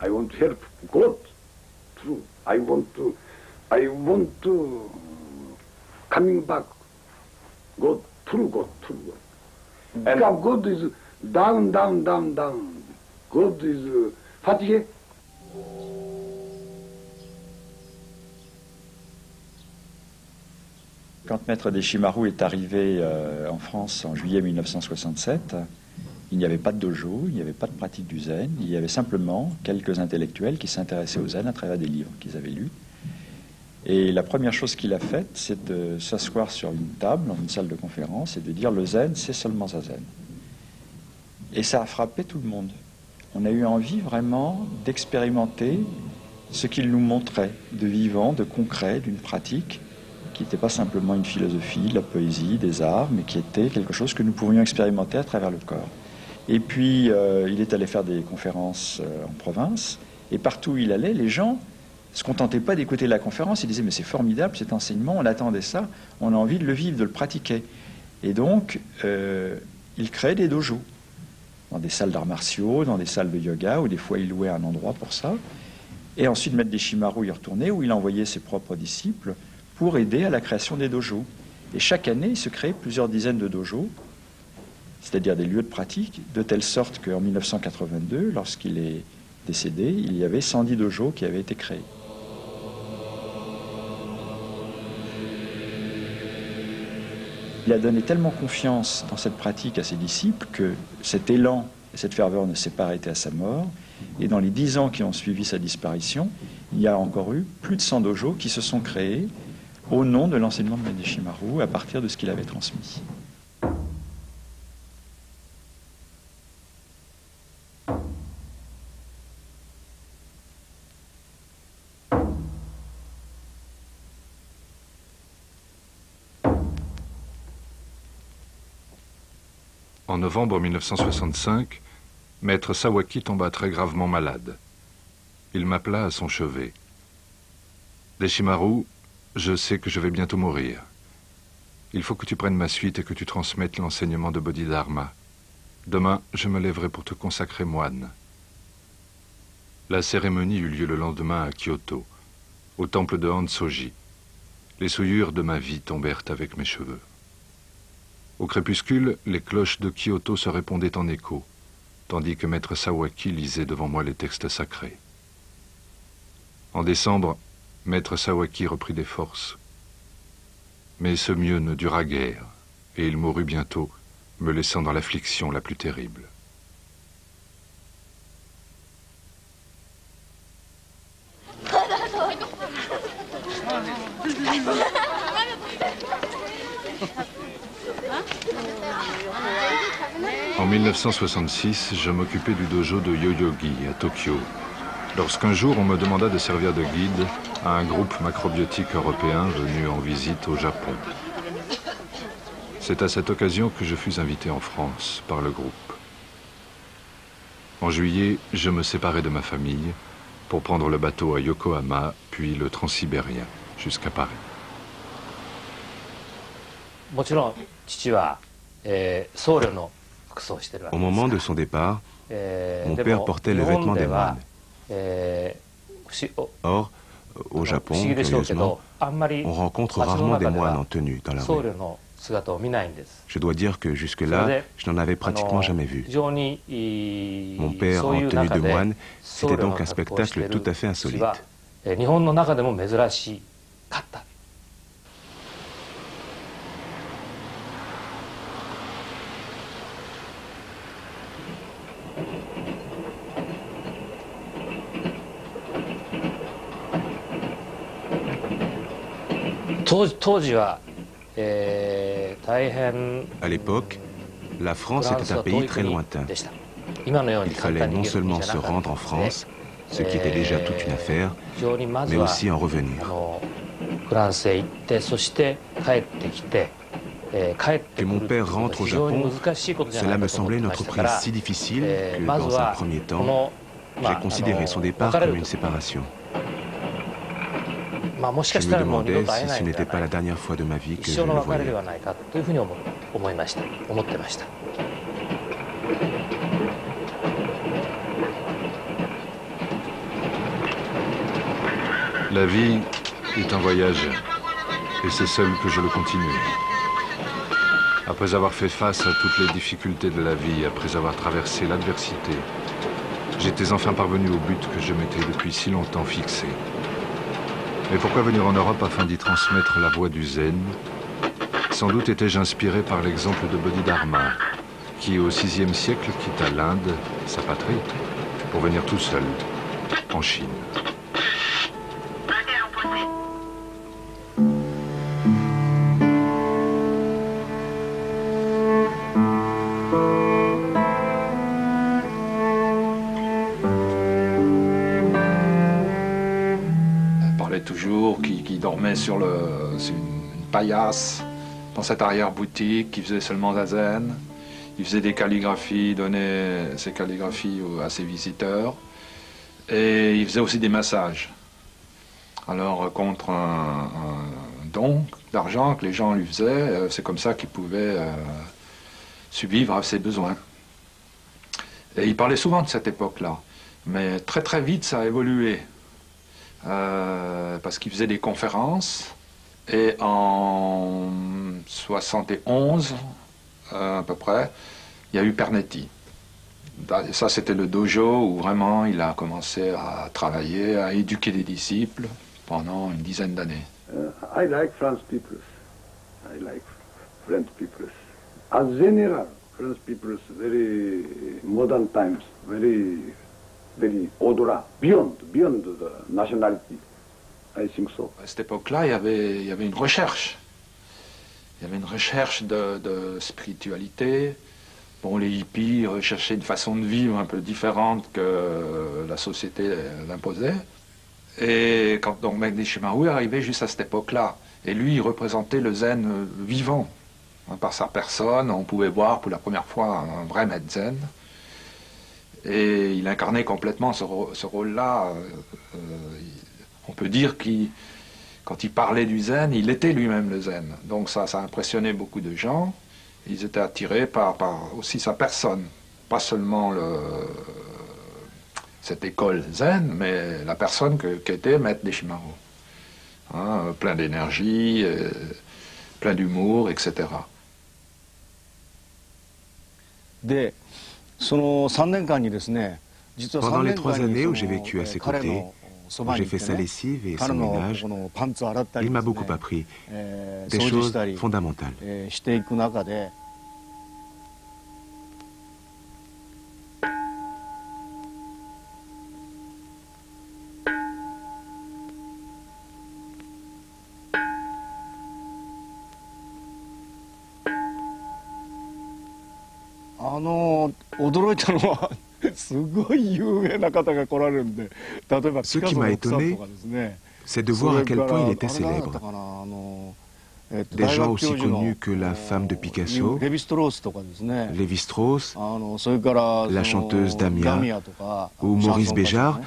I want to help God. True. I want to coming back. God, true God, true God. And God is down, down, down, down. God is fatigué. Quand Maître Deshimaru est arrivé en France en juillet 1967, il n'y avait pas de dojo, il n'y avait pas de pratique du zen, il y avait simplement quelques intellectuels qui s'intéressaient au zen à travers des livres qu'ils avaient lus. Et la première chose qu'il a faite, c'est de s'asseoir sur une table, dans une salle de conférence, et de dire le zen, c'est seulement zazen. Et ça a frappé tout le monde. On a eu envie vraiment d'expérimenter ce qu'il nous montrait, de vivant, de concret, d'une pratique qui n'était pas simplement une philosophie, de la poésie, des arts, mais qui était quelque chose que nous pouvions expérimenter à travers le corps. Et puis, il est allé faire des conférences en province, et partout où il allait, les gens ne se contentaient pas d'écouter la conférence, ils disaient « mais c'est formidable cet enseignement, on attendait ça, on a envie de le vivre, de le pratiquer ». Et donc, il créait des dojos, dans des salles d'arts martiaux, dans des salles de yoga, où des fois il louait un endroit pour ça. Et ensuite, Maître Deshimaru y retournait, où il envoyait ses propres disciples pour aider à la création des dojos. Et chaque année, il se créait plusieurs dizaines de dojos, c'est-à-dire des lieux de pratique, de telle sorte qu'en 1982, lorsqu'il est décédé, il y avait 110 dojos qui avaient été créés. Il a donné tellement confiance dans cette pratique à ses disciples que cet élan et cette ferveur ne s'est pas arrêté à sa mort. Et dans les 10 ans qui ont suivi sa disparition, il y a encore eu plus de 100 dojos qui se sont créés au nom de l'enseignement de Maître Deshimaru à partir de ce qu'il avait transmis. En novembre 1965, Maître Sawaki tomba très gravement malade. Il m'appela à son chevet. « Deshimaru, je sais que je vais bientôt mourir. Il faut que tu prennes ma suite et que tu transmettes l'enseignement de Bodhidharma. Demain, je me lèverai pour te consacrer moine. » La cérémonie eut lieu le lendemain à Kyoto, au temple de Hansoji. Les souillures de ma vie tombèrent avec mes cheveux. Au crépuscule, les cloches de Kyoto se répondaient en écho, tandis que Maître Sawaki lisait devant moi les textes sacrés. En décembre, Maître Sawaki reprit des forces. Mais ce mieux ne dura guère, et il mourut bientôt, me laissant dans l'affliction la plus terrible. En 1966, je m'occupais du dojo de Yoyogi à Tokyo, lorsqu'un jour on me demanda de servir de guide à un groupe macrobiotique européen venu en visite au Japon. C'est à cette occasion que je fus invité en France par le groupe. En juillet, je me séparai de ma famille pour prendre le bateau à Yokohama, puis le transsibérien jusqu'à Paris. Au moment de son départ, mon père portait le vêtement des moines. Or, au Japon, curieusement, on rencontre rarement des moines en tenue dans la rue. Je dois dire que jusque-là, je n'en avais pratiquement jamais vu. Mon père en tenue de moine, c'était donc un spectacle tout à fait insolite. À l'époque, la France était un pays très lointain. Il fallait non seulement se rendre en France, ce qui était déjà toute une affaire, mais aussi en revenir. Que mon père rentre au Japon, cela me semblait une entreprise si difficile que, dans un premier temps, j'ai considéré son départ comme une séparation. Je me demandais si ce n'était pas la dernière fois de ma vie que je le voyais. La vie est un voyage, et c'est seul que je le continue. Après avoir fait face à toutes les difficultés de la vie, après avoir traversé l'adversité, j'étais enfin parvenu au but que je m'étais depuis si longtemps fixé. Mais pourquoi venir en Europe afin d'y transmettre la voie du zen? Sans doute étais-je inspiré par l'exemple de Bodhidharma, qui au VIe siècle quitta l'Inde, sa patrie, pour venir tout seul en Chine. Qui dormait sur une paillasse dans cette arrière-boutique, qui faisait seulement zazen. Il faisait des calligraphies, donnait ses calligraphies à ses visiteurs. Et il faisait aussi des massages. Alors, contre un don d'argent que les gens lui faisaient, c'est comme ça qu'il pouvait survivre à ses besoins. Et il parlait souvent de cette époque-là. Mais très très vite, ça a évolué. Parce qu'il faisait des conférences, et en 71 à peu près, il y a eu Pernetti. Ça, c'était le dojo où vraiment il a commencé à travailler, à éduquer des disciples pendant une dizaine d'années. I like French people. I like French people. As general, French people very modern times, very au-delà, beyond the nationality. I think so. À cette époque-là, il y avait une recherche. Il y avait une recherche de spiritualité. Bon, les hippies recherchaient une façon de vivre un peu différente que la société l'imposait. Et quand donc Megdi Shimaru est arrivé juste à cette époque-là, et lui, il représentait le zen vivant. Par sa personne, on pouvait voir pour la première fois un vrai maître zen. Et il incarnait complètement ce rôle-là. On peut dire qu'il, quand il parlait du zen, il était lui-même le zen. Donc ça a impressionné beaucoup de gens. Ils étaient attirés par aussi sa personne. Pas seulement cette école zen, mais la personne qu'était Maître Deshimaru. Hein, plein d'énergie, plein d'humour, etc. Pendant les 3 années où j'ai vécu à ses côtés, où j'ai fait sa lessive et son ménage, il m'a beaucoup appris des choses fondamentales. Ce qui m'a étonné, c'est de voir à quel point il était célèbre. Des gens aussi connus que la femme de Picasso, Lévi-Strauss, la chanteuse Damia ou Maurice Béjart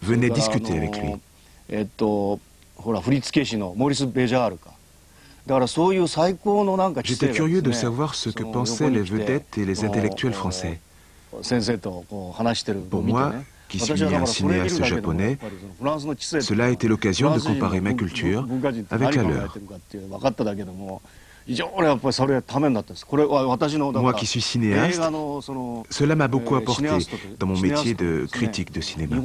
venaient discuter avec lui. J'étais curieux de savoir ce que pensaient les vedettes et les intellectuels français. Pour moi, qui suis un cinéaste japonais, cela a été l'occasion de comparer ma culture avec la leur. Moi qui suis cinéaste, cela m'a beaucoup apporté dans mon métier de critique de cinéma.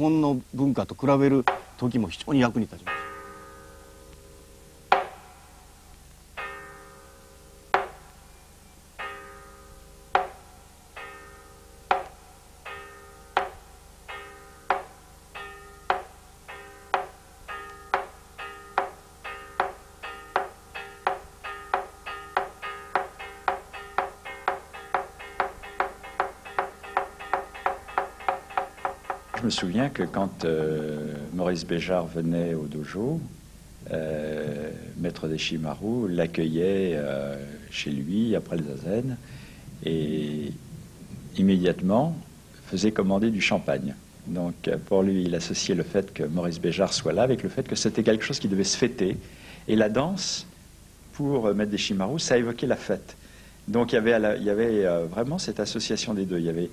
Je me souviens que quand Maurice Béjart venait au dojo, Maître Deshimaru l'accueillait chez lui après le zazen et immédiatement faisait commander du champagne. Donc pour lui, il associait le fait que Maurice Béjart soit là avec le fait que c'était quelque chose qui devait se fêter. Et la danse, pour Maître Deshimaru, ça évoquait la fête. Donc il y avait vraiment cette association des deux. Il y avait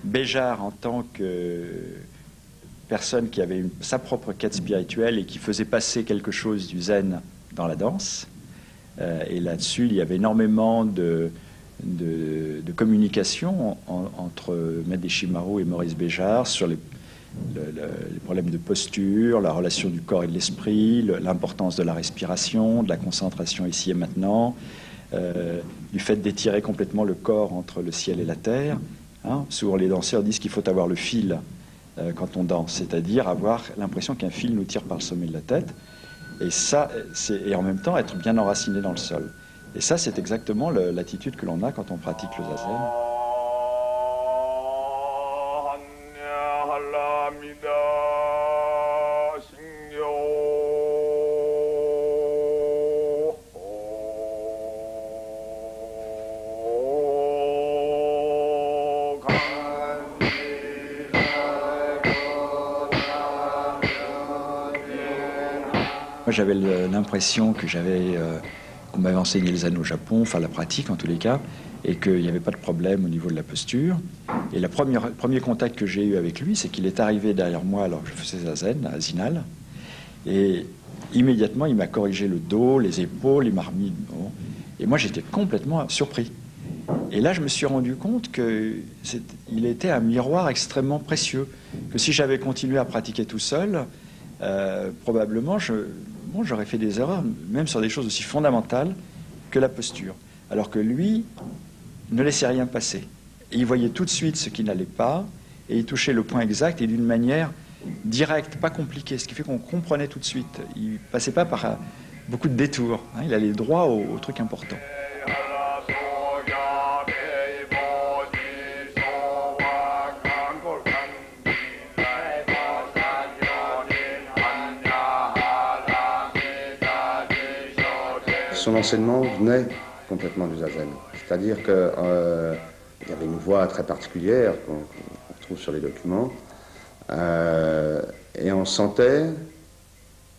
Béjart en tant que personne qui avait sa propre quête spirituelle et qui faisait passer quelque chose du zen dans la danse. Et là-dessus, il y avait énormément de communication entre Maître Deshimaru et Maurice Béjart sur les problèmes de posture, la relation du corps et de l'esprit, l'importance de la respiration, de la concentration ici et maintenant, du fait d'étirer complètement le corps entre le ciel et la terre. Hein. Souvent les danseurs disent qu'il faut avoir le fil quand on danse, c'est-à-dire avoir l'impression qu'un fil nous tire par le sommet de la tête, et en même temps être bien enraciné dans le sol. Et ça, c'est exactement l'attitude que l'on a quand on pratique le zazen. Moi, j'avais l'impression que qu'on m'avait enseigné le zen au Japon, enfin la pratique en tous les cas, et qu'il n'y avait pas de problème au niveau de la posture. Et le premier contact que j'ai eu avec lui, c'est qu'il est arrivé derrière moi alors que je faisais zazen à Zinal, et immédiatement il m'a corrigé le dos, les épaules, il m'a remis... Bon, et moi j'étais complètement surpris. Et là je me suis rendu compte qu'il était un miroir extrêmement précieux, que si j'avais continué à pratiquer tout seul, probablement j'aurais fait des erreurs, même sur des choses aussi fondamentales que la posture. Alors que lui ne laissait rien passer. Et il voyait tout de suite ce qui n'allait pas, et il touchait le point exact et d'une manière directe, pas compliquée, ce qui fait qu'on comprenait tout de suite. Il ne passait pas par beaucoup de détours, hein, il allait droit au truc important. Son enseignement venait complètement du zazen. C'est-à-dire qu'il y avait une voix très particulière qu'on retrouve sur les documents, et on sentait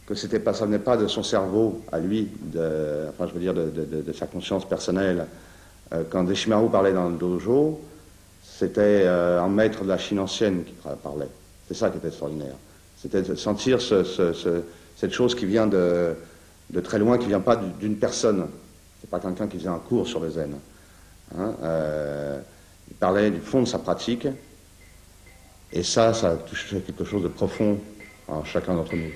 que ça venait pas de son cerveau à lui, de sa conscience personnelle. Quand Deshimaru parlait dans le dojo, c'était un maître de la Chine ancienne qui parlait. C'est ça qui était extraordinaire. C'était de sentir cette chose qui vient de très loin, qui ne vient pas d'une personne. C'est pas quelqu'un qui faisait un cours sur le zen. Hein, il parlait du fond de sa pratique, et ça a touché quelque chose de profond en chacun d'entre nous.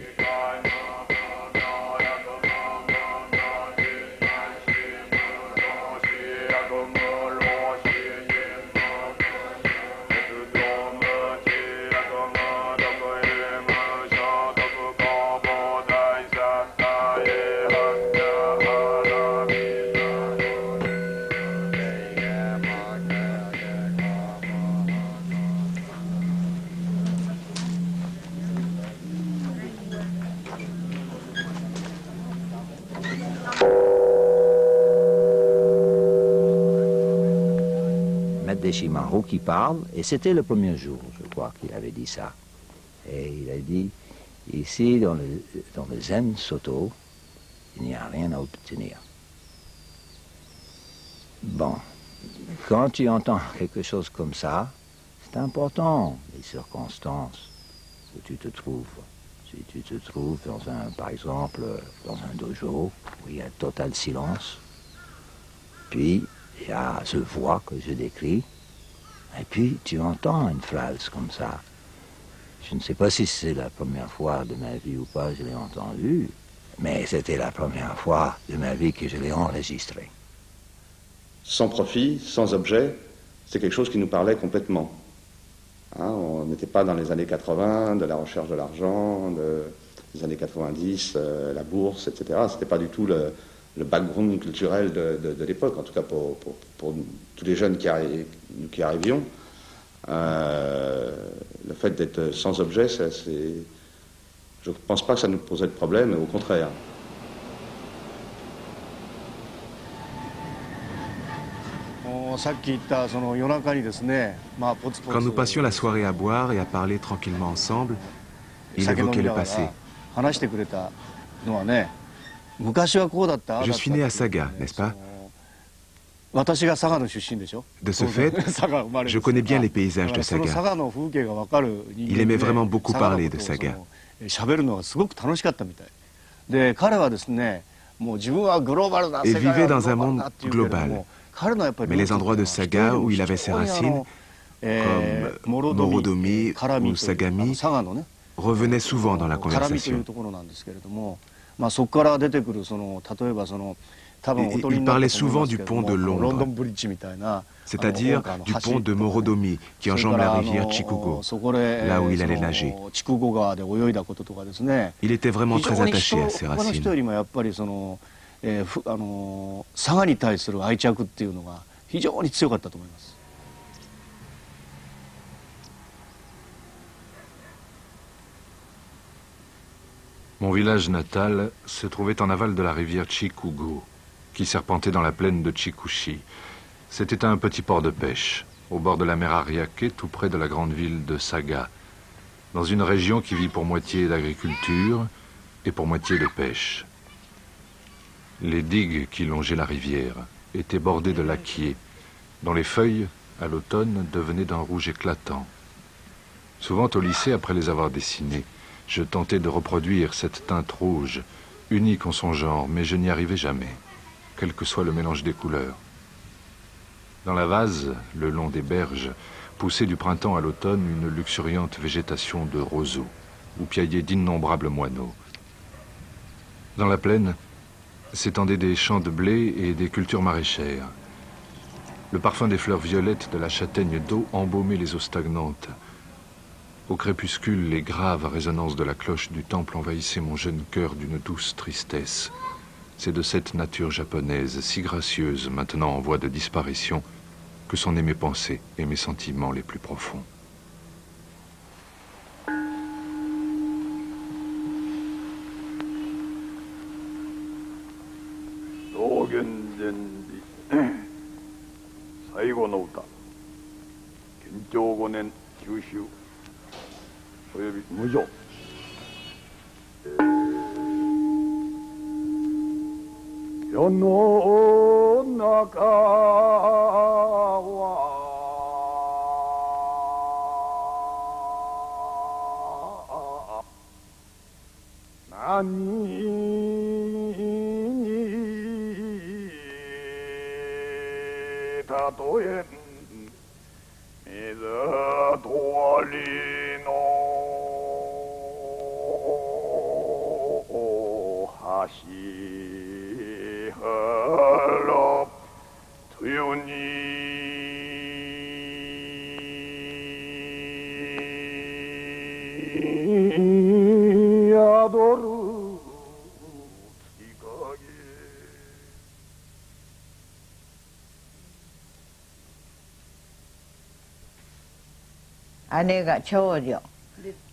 Deshimaru qui parle, et c'était le premier jour, je crois, qu'il avait dit ça. Et il a dit, ici, dans le Zen Soto, il n'y a rien à obtenir. Bon, quand tu entends quelque chose comme ça, c'est important, les circonstances où tu te trouves. Si tu te trouves par exemple, dans un dojo, où il y a total silence, puis il y a ce voix que je décris, et puis tu entends une phrase comme ça. Je ne sais pas si c'est la première fois de ma vie ou pas je l'ai entendu, mais c'était la première fois de ma vie que je l'ai enregistré. Sans profit, sans objet, c'est quelque chose qui nous parlait complètement. Hein, on n'était pas dans les années 80, de la recherche de l'argent, des années 90, la bourse, etc. C'était pas du tout le background culturel de l'époque, en tout cas pour tous les jeunes qui arrivions. Le fait d'être sans objet, je ne pense pas que ça nous posait de problème, au contraire. Quand nous passions la soirée à boire et à parler tranquillement ensemble, il évoquait le passé. Je suis né à Saga, n'est-ce pas? De ce fait, je connais bien les paysages de Saga. Il aimait vraiment beaucoup parler de Saga. Et vivait dans un monde global. Mais les endroits de Saga où il avait ses racines, comme Morodomi ou Sagami, revenaient souvent dans la conversation. Il parlait souvent du pont de Londres, c'est-à-dire du pont de Morodomi qui enjambe la rivière Chikugo, là où il allait nager. Il était vraiment très attaché à ses racines. Mon village natal se trouvait en aval de la rivière Chikugo, qui serpentait dans la plaine de Chikushi. C'était un petit port de pêche, au bord de la mer Ariake, tout près de la grande ville de Saga, dans une région qui vit pour moitié d'agriculture et pour moitié de pêche. Les digues qui longeaient la rivière étaient bordées de laquiers, dont les feuilles, à l'automne, devenaient d'un rouge éclatant. Souvent au lycée, après les avoir dessinées, je tentais de reproduire cette teinte rouge, unique en son genre, mais je n'y arrivais jamais, quel que soit le mélange des couleurs. Dans la vase, le long des berges, poussait du printemps à l'automne une luxuriante végétation de roseaux, où piaillaient d'innombrables moineaux. Dans la plaine, s'étendaient des champs de blé et des cultures maraîchères. Le parfum des fleurs violettes de la châtaigne d'eau embaumait les eaux stagnantes. Au crépuscule, les graves résonances de la cloche du temple envahissaient mon jeune cœur d'une douce tristesse. C'est de cette nature japonaise, si gracieuse, maintenant en voie de disparition, que sont nées mes pensées et mes sentiments les plus profonds.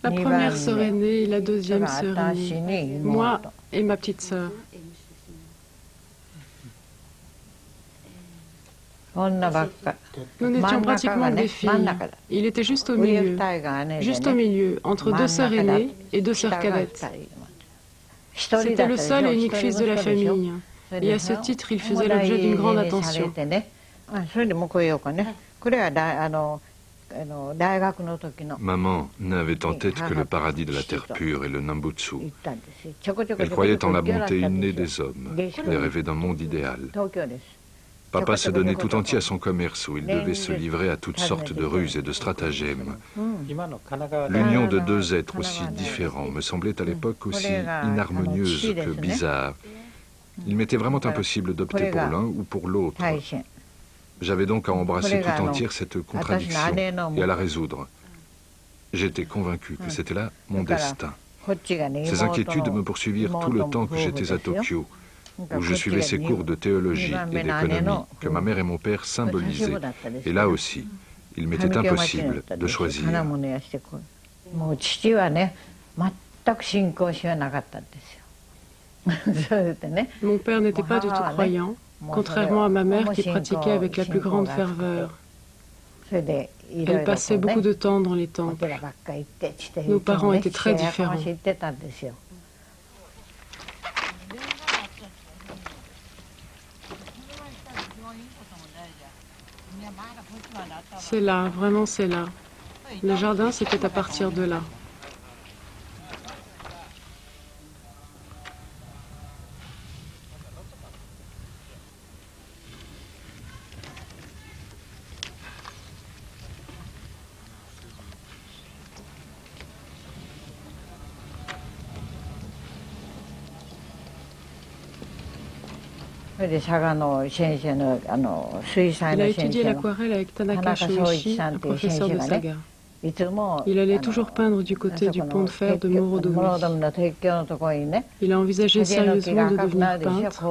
La première sœur aînée et la deuxième sœur aînée, moi et ma petite sœur. Nous n'étions pratiquement des filles. Il était juste au milieu, entre deux sœurs aînées et deux sœurs cadettes. C'était le seul et unique fils de la famille, et à ce titre, il faisait l'objet d'une grande attention. Maman n'avait en tête que le paradis de la terre pure et le Nambutsu. Elle croyait en la bonté innée des hommes et rêvait d'un monde idéal. Papa se donnait tout entier à son commerce où il devait se livrer à toutes sortes de ruses et de stratagèmes. L'union de deux êtres aussi différents me semblait à l'époque aussi inharmonieuse que bizarre. Il m'était vraiment impossible d'opter pour l'un ou pour l'autre. J'avais donc à embrasser tout entière cette contradiction et à la résoudre. J'étais convaincu que c'était là mon destin. Ces inquiétudes me poursuivirent tout le temps que j'étais à Tokyo, où je suivais ces cours de théologie et d'économie que ma mère et mon père symbolisaient. Et là aussi, il m'était impossible de choisir. Mon père n'était pas du tout croyant, contrairement à ma mère qui pratiquait avec la plus grande ferveur. Elle passait beaucoup de temps dans les temples. Nos parents étaient très différents. C'est là, vraiment c'est là. Le jardin, c'était à partir de là. Il a étudié l'aquarelle avec Tanaka Shoichi, un professeur de Saga. Il allait toujours peindre du côté du pont de fer de Morodomi. Il a envisagé sérieusement de devenir peintre.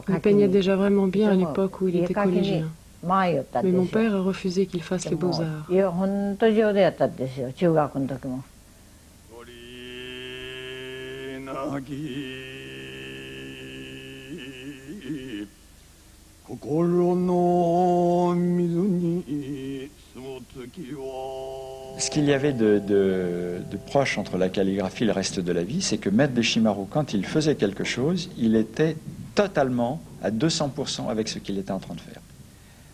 Il peignait déjà vraiment bien à l'époque où il était collégien. Mais mon père a refusé qu'il fasse les beaux-arts. Ce qu'il y avait de proche entre la calligraphie et le reste de la vie, c'est que Maître Deshimaru, quand il faisait quelque chose, il était totalement à 200% avec ce qu'il était en train de faire,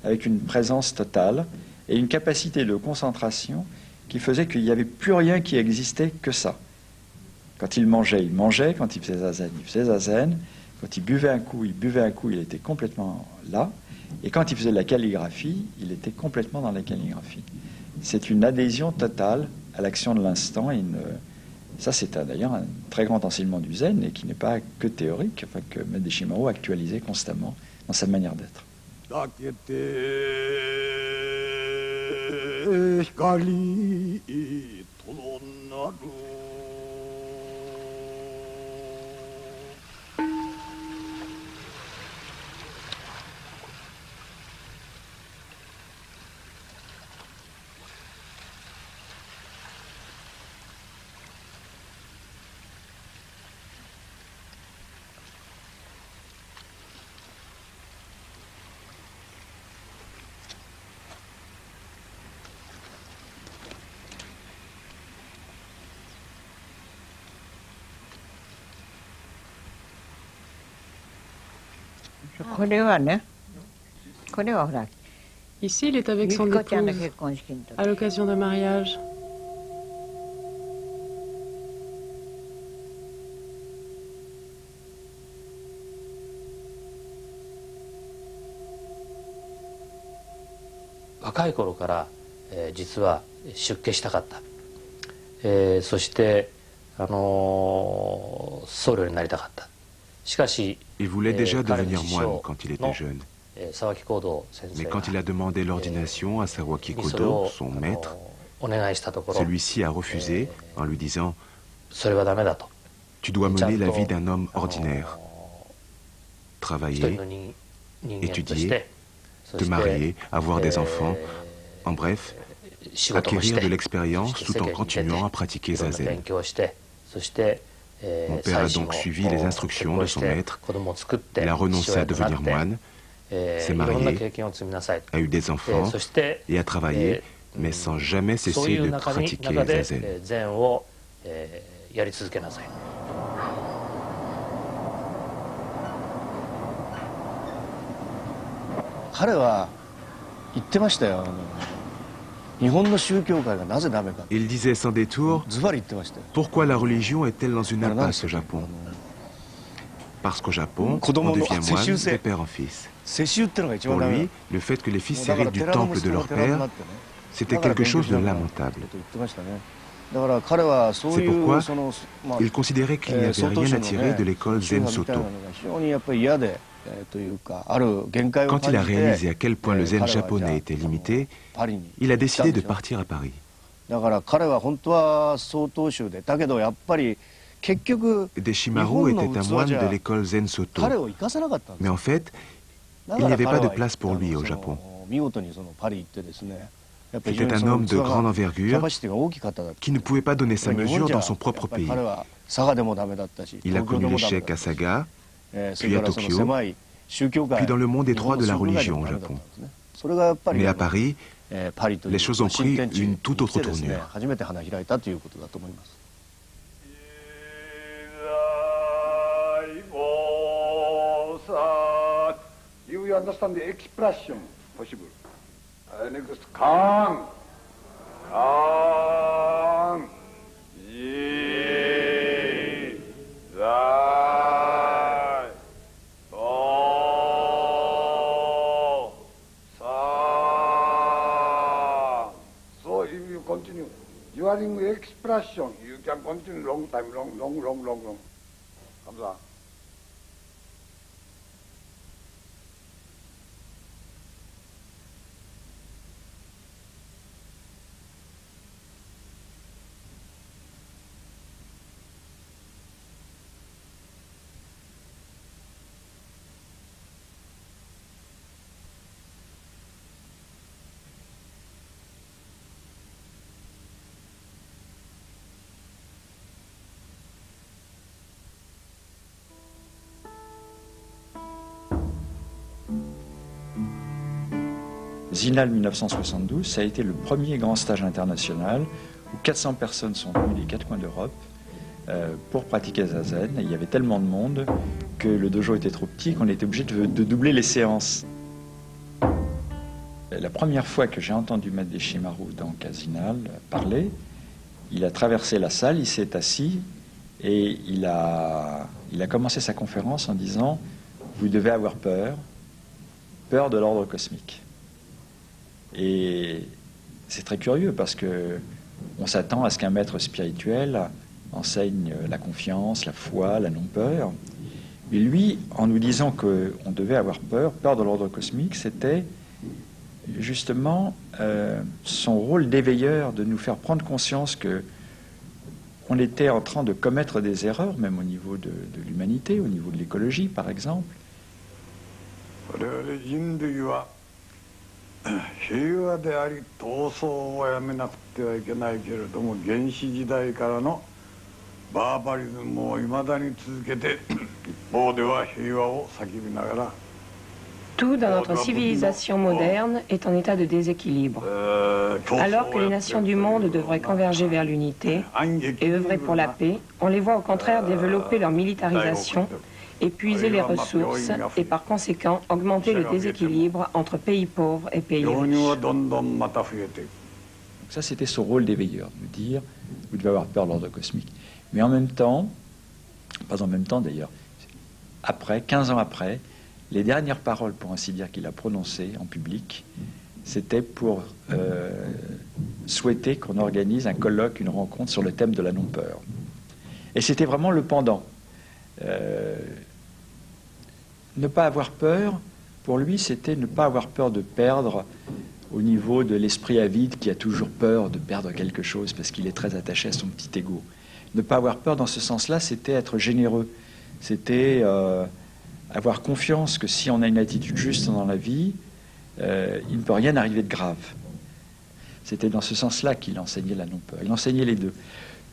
avec une présence totale et une capacité de concentration qui faisait qu'il n'y avait plus rien qui existait que ça. Quand il mangeait, quand il faisait zazen, quand il buvait un coup, il était complètement là. Et quand il faisait de la calligraphie, il était complètement dans la calligraphie. C'est une adhésion totale à l'action de l'instant. Ça, c'est d'ailleurs un très grand enseignement du zen et qui n'est pas que théorique, enfin, que Maître Deshimaru actualisait constamment dans sa manière d'être. Ici, il est avec son épouse à l'occasion d'un mariage. Il voulait déjà devenir moine quand il était jeune. Mais quand il a demandé l'ordination à Sawaki Kodo, son maître, celui-ci a refusé en lui disant « Tu dois mener la vie d'un homme ordinaire, travailler, étudier, te marier, avoir des enfants, en bref, acquérir de l'expérience tout en continuant à pratiquer Zazen. » Mon père a donc suivi les instructions de son maître. Il a renoncé à devenir moine, s'est marié, a eu des enfants et a travaillé, mais sans jamais cesser de pratiquer Zazen. Il disait sans détour, pourquoi la religion est-elle dans une impasse au Japon? Parce qu'au Japon, on devient moine de père en fils. Pour lui, le fait que les fils héritent du temple de leur père, c'était quelque chose de lamentable. C'est pourquoi il considérait qu'il n'y avait rien à tirer de l'école Zen Soto. Quand il a réalisé à quel point le zen japonais était limité, il a décidé de partir à Paris. Deshimaru était un moine de l'école Zen Soto, mais en fait, il n'y avait pas de place pour lui au Japon. C'était un homme de grande envergure qui ne pouvait pas donner sa mesure dans son propre pays. Il a connu l'échec à Saga, puis à Tokyo, puis dans le monde étroit de la religion au Japon. Mais à Paris, les choses ont pris une toute autre tournure. You understand the expression possible. Next, Kang. Kang. Yi. Zai. Do. Sa. So if you continue, during expression, you can continue long time, long. 감사. Zinal 1972, ça a été le premier grand stage international où 400 personnes sont venues des 4 coins d'Europe pour pratiquer Zazen. Et il y avait tellement de monde que le dojo était trop petit qu'on était obligé de doubler les séances. La première fois que j'ai entendu Maître Deshimaru dans Zinal parler, il a traversé la salle, il s'est assis et il a commencé sa conférence en disant « Vous devez avoir peur de l'ordre cosmique ». Et c'est très curieux parce que on s'attend à ce qu'un maître spirituel enseigne la confiance, la foi, la non-peur. Mais lui, en nous disant qu'on devait avoir peur de l'ordre cosmique, c'était justement son rôle d'éveilleur, de nous faire prendre conscience qu'on était en train de commettre des erreurs, même au niveau de l'humanité, au niveau de l'écologie, par exemple. 平和であり闘争をやめなくてはいけないけれども原始時代からのバーバリズムをいまだに続けて一方では平和を叫びながら Tout dans notre civilisation moderne est en état de déséquilibre. Alors que les nations du monde devraient converger vers l'unité et œuvrer pour la paix, on les voit au contraire développer leur militarisation, épuiser les ressources et par conséquent augmenter le déséquilibre entre pays pauvres et pays riches. Donc ça, c'était son rôle d'éveilleur, de dire vous devez avoir peur de l'ordre cosmique. Mais en même temps, pas en même temps d'ailleurs, après, 15 ans après, les dernières paroles, pour ainsi dire, qu'il a prononcées en public, c'était pour souhaiter qu'on organise un colloque, une rencontre sur le thème de la non-peur. Et c'était vraiment le pendant. Ne pas avoir peur, pour lui, c'était ne pas avoir peur de perdre au niveau de l'esprit avide qui a toujours peur de perdre quelque chose parce qu'il est très attaché à son petit ego. Ne pas avoir peur dans ce sens-là, c'était être généreux. C'était avoir confiance que si on a une attitude juste dans la vie, il ne peut rien arriver de grave. C'était dans ce sens-là qu'il enseignait la non-peur. Il enseignait les deux.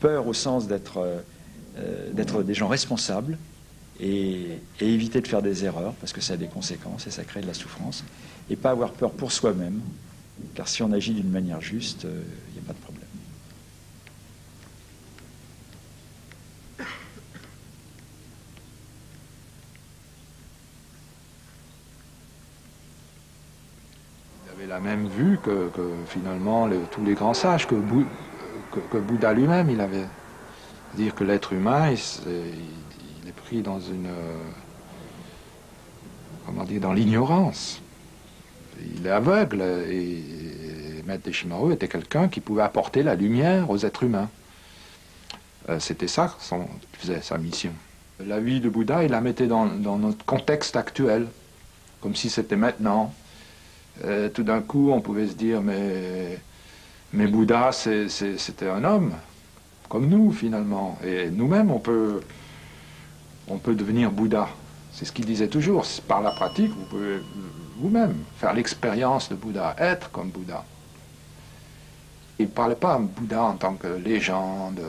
Peur au sens d'être des gens responsables, et éviter de faire des erreurs, parce que ça a des conséquences et ça crée de la souffrance, et pas avoir peur pour soi-même, car si on agit d'une manière juste, il n'y a pas de problème. Il avait la même vue que finalement tous les grands sages, que Bouddha lui-même, il avait. Dire que l'être humain, il est pris dans dans l'ignorance. Il est aveugle et Maître Deshimaru était quelqu'un qui pouvait apporter la lumière aux êtres humains. C'était ça qui faisait sa mission. La vie de Bouddha, il la mettait dans notre contexte actuel, comme si c'était maintenant. Tout d'un coup, on pouvait se dire, mais Bouddha, c'était un homme. Comme nous, finalement. Et nous-mêmes, on peut devenir Bouddha. C'est ce qu'il disait toujours. Par la pratique, vous pouvez vous-même faire l'expérience de Bouddha, être comme Bouddha. Il ne parlait pas de Bouddha en tant que légende,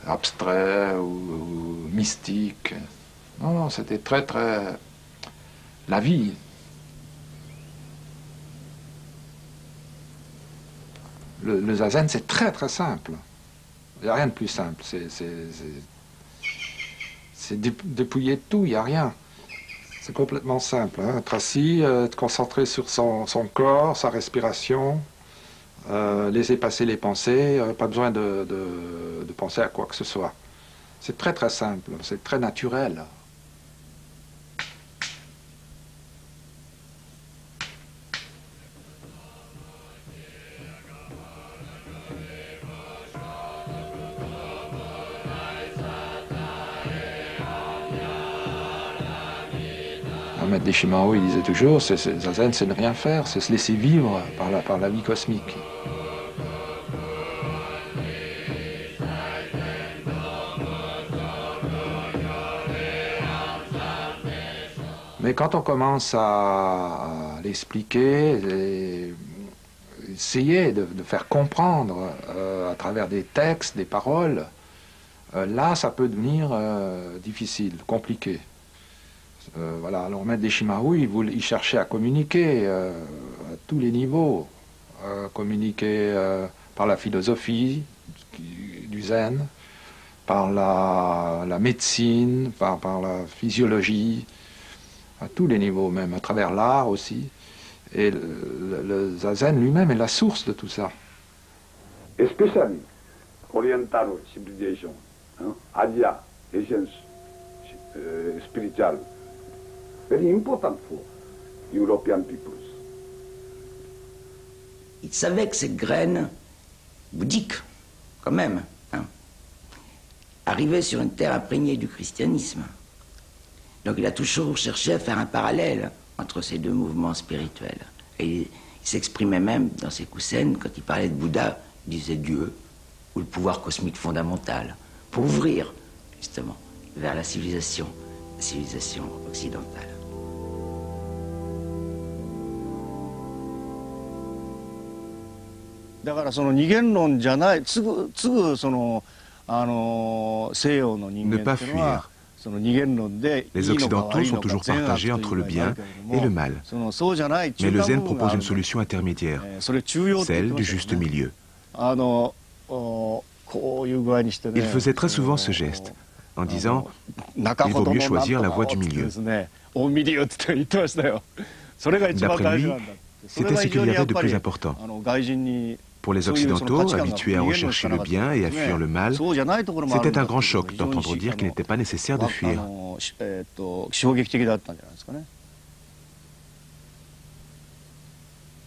abstrait ou mystique. Non, c'était très, très... la vie. Le zazen, c'est très, très simple. Il n'y a rien de plus simple. C'est dépouiller de tout, il n'y a rien. C'est complètement simple, hein. Être assis, être concentré sur son corps, sa respiration, laisser passer les pensées, pas besoin de penser à quoi que ce soit. C'est très très simple, c'est très naturel. Maître Deshimaru, il disait toujours, Zazen, c'est ne rien faire, c'est se laisser vivre par la vie cosmique. Mais quand on commence à l'expliquer, essayer de faire comprendre à travers des textes, des paroles, là, ça peut devenir difficile, compliqué. Voilà, alors Maître Deshimaru, il cherchait à communiquer à tous les niveaux, communiquer par la philosophie du zen, par la médecine, par la physiologie, à tous les niveaux même, à travers l'art aussi. Et le zazen lui-même est la source de tout ça. Especially Oriental civilization, Asia, Asian spiritual. Very important for European peoples. Il savait que cette graine bouddhique, quand même, arrivait sur une terre imprégnée du christianisme. Donc il a toujours cherché à faire un parallèle entre ces deux mouvements spirituels. Et il s'exprimait même dans ses kusen, quand il parlait de Bouddha, il disait Dieu, ou le pouvoir cosmique fondamental, pour ouvrir, justement, vers la civilisation occidentale. Ne pas fuir. Les Occidentaux sont toujours partagés entre le bien et le mal. Mais le zen propose une solution intermédiaire, celle du juste milieu. Il faisait très souvent ce geste, en disant « il vaut mieux choisir la voie du milieu ». D'après lui, c'était ce qu'il y avait de plus important. Pour les Occidentaux, habitués à rechercher le bien et à fuir le mal, c'était un grand choc d'entendre dire qu'il n'était pas nécessaire de fuir.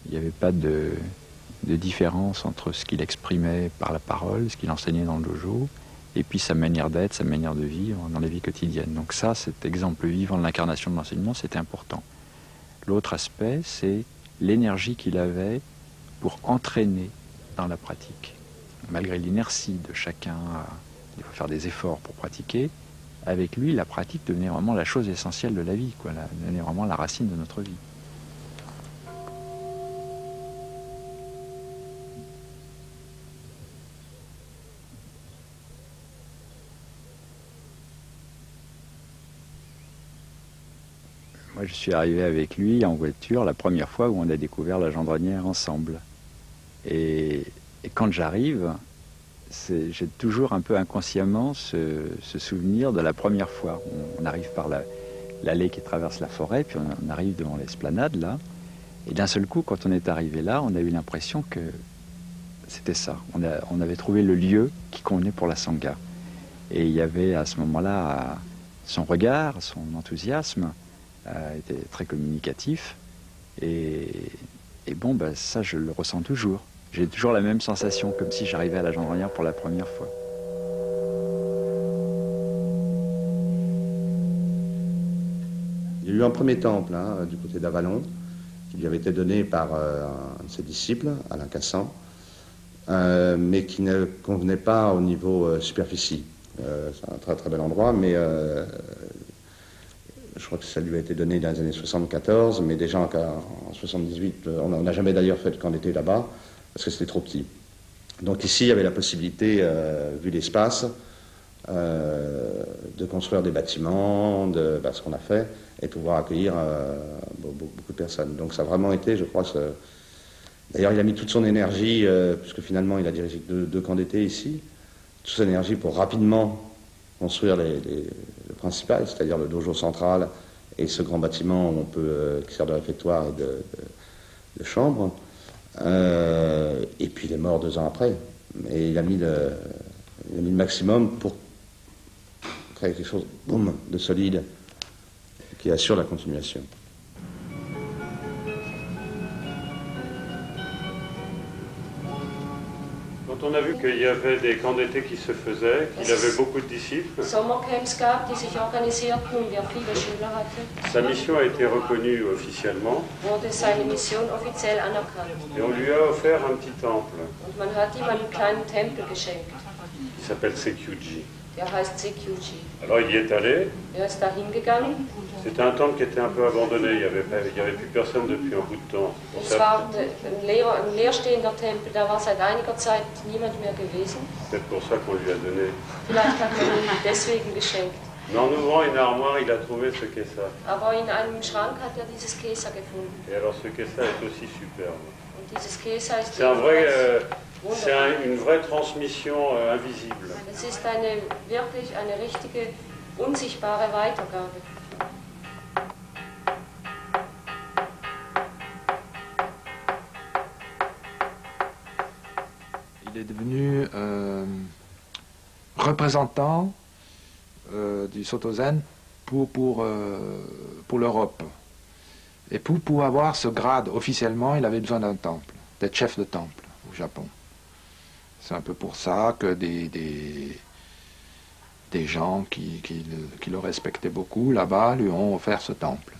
Il n'y avait pas de différence entre ce qu'il exprimait par la parole, ce qu'il enseignait dans le dojo, et puis sa manière d'être, sa manière de vivre dans la vie quotidienne. Donc ça, cet exemple vivant de l'incarnation de l'enseignement, c'était important. L'autre aspect, c'est l'énergie qu'il avait pour entraîner dans la pratique. Malgré l'inertie de chacun, il faut faire des efforts pour pratiquer, avec lui, la pratique devenait vraiment la chose essentielle de la vie, quoi, devenait vraiment la racine de notre vie. Moi, je suis arrivé avec lui en voiture la première fois où on a découvert la Gendronnière ensemble. Et quand j'arrive, j'ai toujours un peu inconsciemment ce souvenir de la première fois. On arrive par l'allée qui traverse la forêt, puis on arrive devant l'esplanade, là. Et d'un seul coup, quand on est arrivé là, on a eu l'impression que c'était ça. On avait trouvé le lieu qui convenait pour la Sangha. Et il y avait à ce moment-là, son regard, son enthousiasme, était très communicatif. Et bon, ben, ça, je le ressens toujours. J'ai toujours la même sensation, comme si j'arrivais à la Gendronnière pour la première fois. Il y a eu un premier temple du côté d'Avalon, qui lui avait été donné par un de ses disciples, Alain Cassan, mais qui ne convenait pas au niveau superficie. C'est un très très bel endroit, mais je crois que ça lui a été donné dans les années 74, mais déjà en 78, on n'a jamais d'ailleurs fait de camp d'été là-bas, parce que c'était trop petit. Donc ici, il y avait la possibilité, vu l'espace, de construire des bâtiments, ce qu'on a fait, et pouvoir accueillir beaucoup de personnes. Donc ça a vraiment été, je crois, d'ailleurs il a mis toute son énergie, puisque finalement il a dirigé deux camps d'été ici, toute son énergie pour rapidement construire le principal, c'est-à-dire le dojo central et ce grand bâtiment où qui sert de réfectoire et de chambre. Et puis il est mort 2 ans après. Et il a mis le maximum pour créer quelque chose de solide qui assure la continuation. Quand on a vu qu'il y avait des camps d'été qui se faisaient, qu'il avait beaucoup de disciples, sa mission a été reconnue officiellement et on lui a offert un petit temple qui s'appelle Sekyuji. Alors il y est allé. C'était un temple qui était un peu abandonné, il n'y avait plus personne depuis un bout de temps. C'est pour ça qu'on lui a donné. Mais en ouvrant une armoire, il a trouvé ce kessa. Et alors ce kessa est aussi superbe. C'est une vraie transmission invisible. Il est devenu représentant du Soto Zen pour l'Europe. Et pour avoir ce grade officiellement, il avait besoin d'un temple, d'être chef de temple au Japon. C'est un peu pour ça que des gens qui le respectaient beaucoup là-bas lui ont offert ce temple.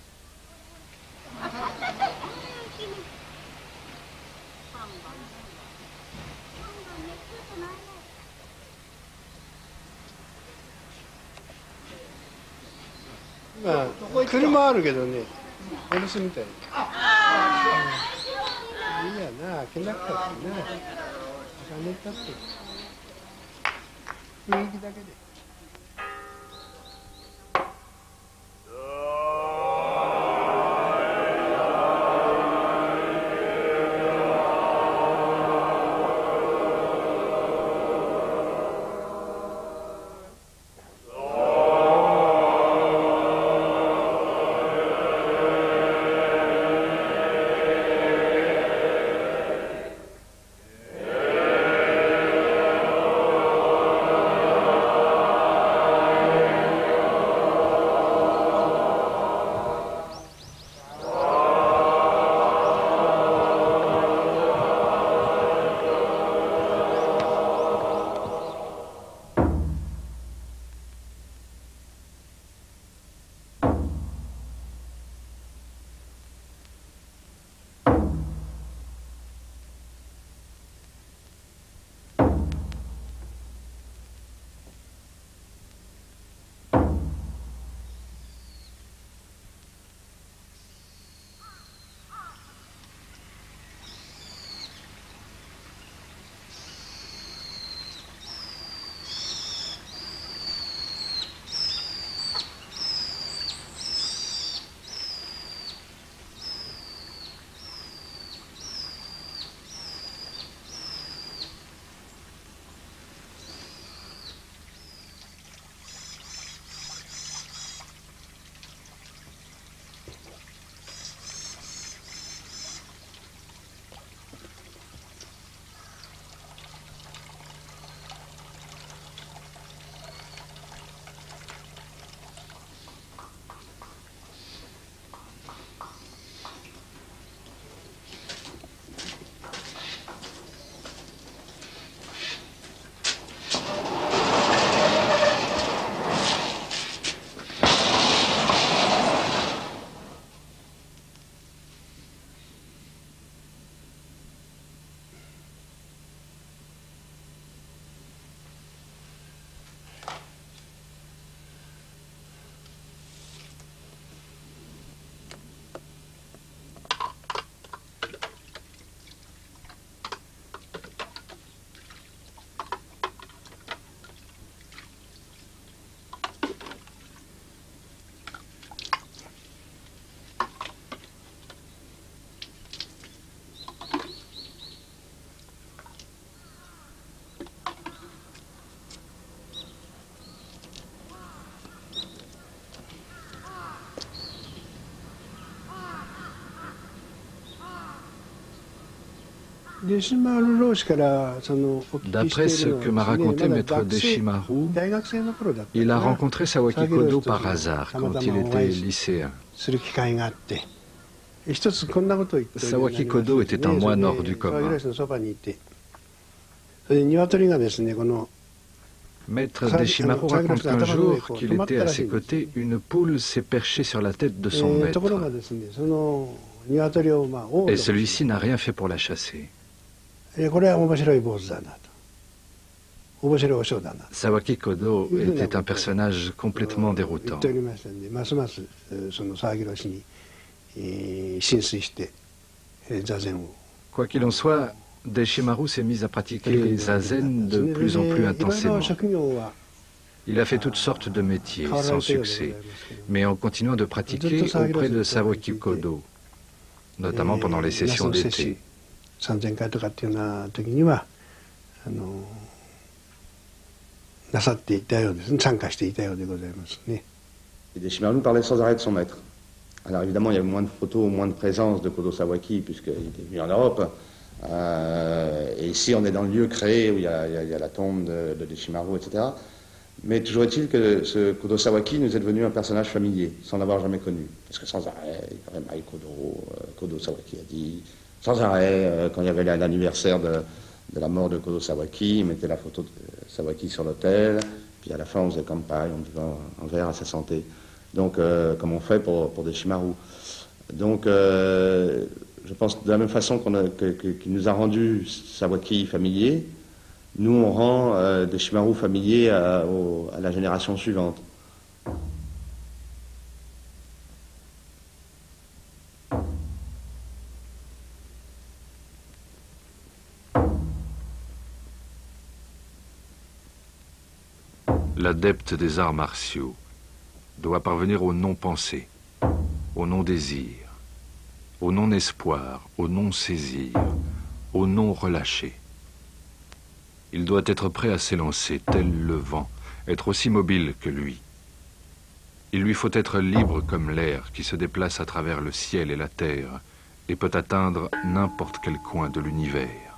D'après ce que m'a raconté Maître Deshimaru, il a rencontré Sawaki Kodo par hasard quand il était lycéen. Sawaki Kodo était un moine hors du commun. Maître Deshimaru raconte qu'un jour qu'il était à ses côtés, une poule s'est perchée sur la tête de son maître. Et celui-ci n'a rien fait pour la chasser. Sawaki Kodo était un personnage complètement déroutant. Quoi qu'il en soit, Deshimaru s'est mis à pratiquer zazen de plus en plus intensément. Il a fait toutes sortes de métiers sans succès, mais en continuant de pratiquer auprès de Sawaki Kodo, notamment pendant les sessions d'été. Deshimaru parlait sans arrêt de son maître. Alors évidemment, il y avait moins de photos, moins de présence de Kodo Sawaki, puisqu'il était venu en Europe. Et ici, on est dans le lieu créé où il y a la tombe de Deshimaru, etc. Mais toujours est-il que ce Kodo Sawaki nous est devenu un personnage familier, sans l'avoir jamais connu. Parce que sans arrêt, il parlait Mai Kodo, Kodo Sawaki a dit, sans arrêt, quand il y avait l'anniversaire de la mort de Kodo Sawaki, il mettait la photo de Sawaki sur l'autel, puis à la fin, on faisait campagne, on buvait un verre à sa santé. Donc, comme on fait pour Deshimaru. Donc, je pense de la même façon qu'il nous a rendu Sawaki familier, nous on rend Deshimaru familier à la génération suivante. L'adepte des arts martiaux doit parvenir au non-pensée, au non-désir, au non-espoir, au non-saisir, au non-relâché. Il doit être prêt à s'élancer, tel le vent, être aussi mobile que lui. Il lui faut être libre comme l'air qui se déplace à travers le ciel et la terre et peut atteindre n'importe quel coin de l'univers.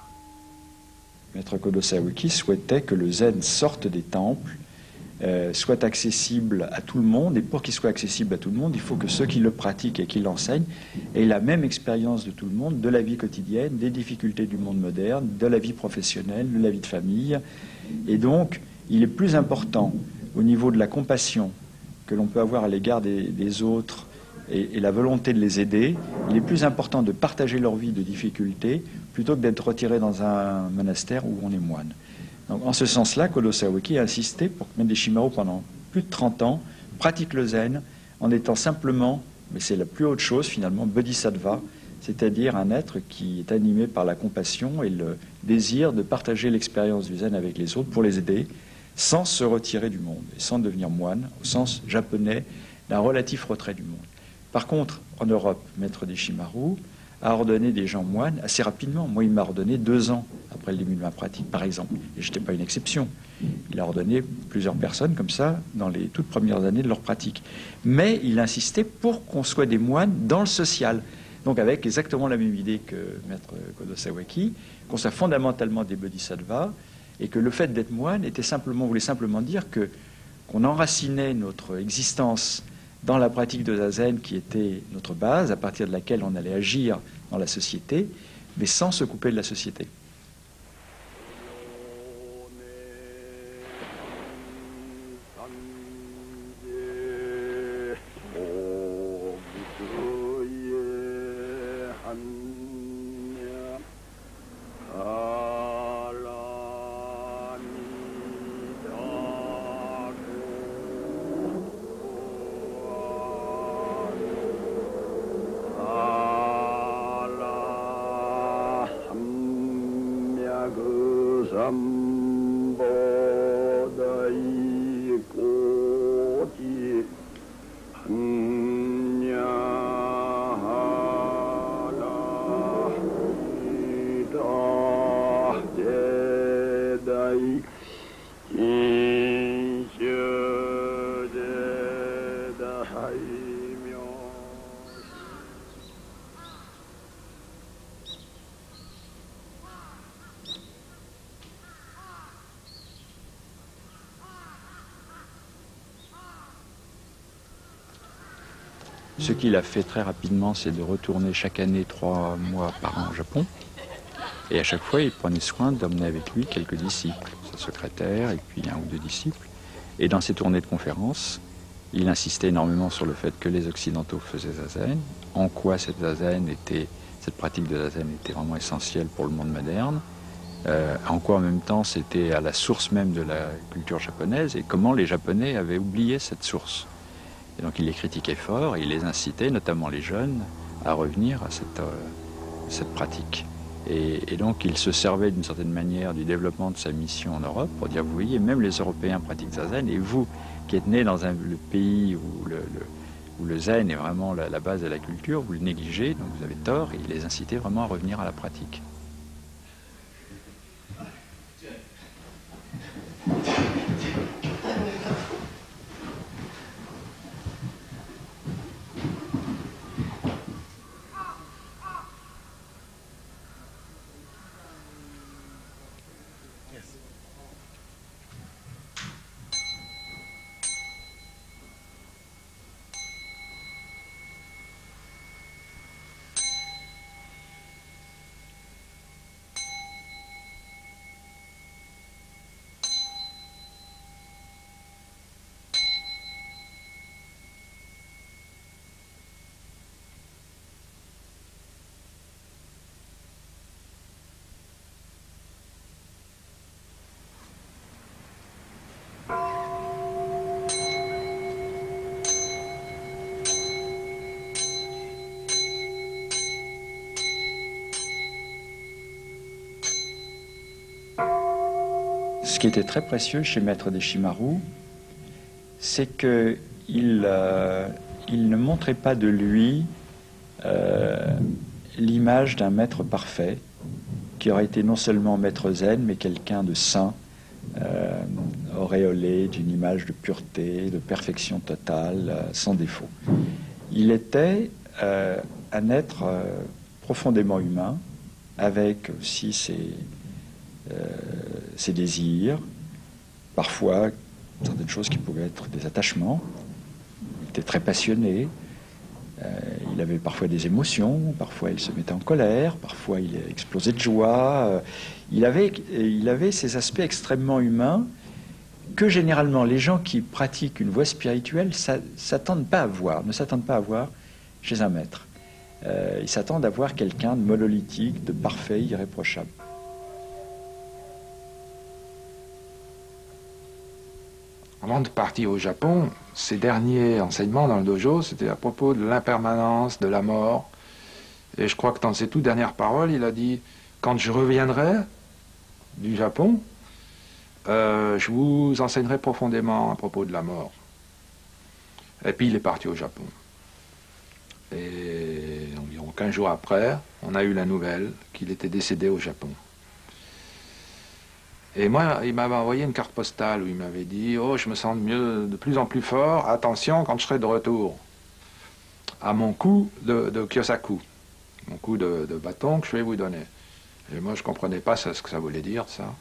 Maître Kodo Sawaki souhaitait que le zen sorte des temples, soit accessible à tout le monde, et pour qu'il soit accessible à tout le monde, il faut que ceux qui le pratiquent et qui l'enseignent aient la même expérience de tout le monde, de la vie quotidienne, des difficultés du monde moderne, de la vie professionnelle, de la vie de famille. Et donc, il est plus important au niveau de la compassion que l'on peut avoir à l'égard des autres et la volonté de les aider, il est plus important de partager leur vie de difficultés plutôt que d'être retiré dans un monastère où on est moine. Donc, en ce sens-là, Kodo Sawaki a insisté pour que Maître Deshimaru, pendant plus de 30 ans, pratique le zen en étant simplement, mais c'est la plus haute chose finalement, bodhisattva, c'est-à-dire un être qui est animé par la compassion et le désir de partager l'expérience du zen avec les autres pour les aider, sans se retirer du monde et sans devenir moine, au sens japonais d'un relatif retrait du monde. Par contre, en Europe, Maître Deshimaru a ordonné des gens moines assez rapidement. Moi, il m'a ordonné 2 ans après le début de ma pratique, par exemple. Et je n'étais pas une exception. Il a ordonné plusieurs personnes comme ça dans les toutes premières années de leur pratique. Mais il insistait pour qu'on soit des moines dans le social. Donc avec exactement la même idée que Maître Kodo Sawaki, qu'on soit fondamentalement des bodhisattvas, et que le fait d'être moine voulait simplement dire qu'on enracinait notre existence dans la pratique de zazen qui était notre base, à partir de laquelle on allait agir dans la société, mais sans se couper de la société. Ce qu'il a fait très rapidement, c'est de retourner chaque année 3 mois par an au Japon. Et à chaque fois, il prenait soin d'emmener avec lui quelques disciples, sa secrétaire et puis 1 ou 2 disciples. Et dans ces tournées de conférences, il insistait énormément sur le fait que les Occidentaux faisaient zazen, en quoi cette pratique de zazen était vraiment essentielle pour le monde moderne, en quoi en même temps c'était à la source même de la culture japonaise et comment les Japonais avaient oublié cette source. Et donc il les critiquait fort et il les incitait, notamment les jeunes, à revenir à cette pratique. Et donc il se servait d'une certaine manière du développement de sa mission en Europe pour dire, vous voyez, même les Européens pratiquent zazen, et vous qui êtes nés dans le pays où le zen est vraiment la base de la culture, vous le négligez, donc vous avez tort, et il les incitait vraiment à revenir à la pratique. Ce qui était très précieux chez Maître Deshimaru, c'est qu'il ne montrait pas de lui l'image d'un maître parfait, qui aurait été non seulement maître zen, mais quelqu'un de saint, auréolé d'une image de pureté, de perfection totale, sans défaut. Il était un être profondément humain, avec aussi ses désirs, parfois certaines choses qui pouvaient être des attachements. Il était très passionné, il avait parfois des émotions, parfois il se mettait en colère, parfois il explosait de joie. Il avait ces aspects extrêmement humains que généralement les gens qui pratiquent une voie spirituelle ne s'attendent pas à voir chez un maître. Ils s'attendent à voir quelqu'un de monolithique, de parfait, irréprochable. Avant de partir au Japon, ses derniers enseignements dans le dojo, c'était à propos de l'impermanence, de la mort. Et je crois que dans ses toutes dernières paroles, il a dit « Quand je reviendrai du Japon, je vous enseignerai profondément à propos de la mort. » Et puis il est parti au Japon. Et environ 15 jours après, on a eu la nouvelle qu'il était décédé au Japon. Et moi, il m'avait envoyé une carte postale où il m'avait dit « Oh, je me sens mieux, de plus en plus fort, attention quand je serai de retour à mon coup de Kyosaku, mon coup de bâton que je vais vous donner. » Et moi, je ne comprenais pas ce que ça voulait dire, ça.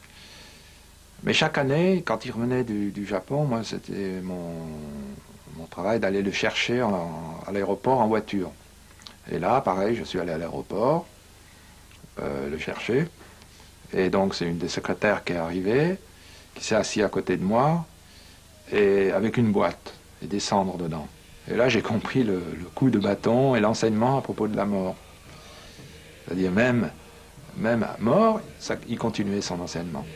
Mais chaque année, quand il revenait du Japon, moi, c'était mon travail d'aller le chercher à l'aéroport en voiture. Et là, pareil, je suis allé à l'aéroport, le chercher. Et donc c'est une des secrétaires qui est arrivée, qui s'est assise à côté de moi, et avec une boîte, et des cendres dedans. Et là j'ai compris le coup de bâton et l'enseignement à propos de la mort. C'est-à-dire même mort, il continuait son enseignement.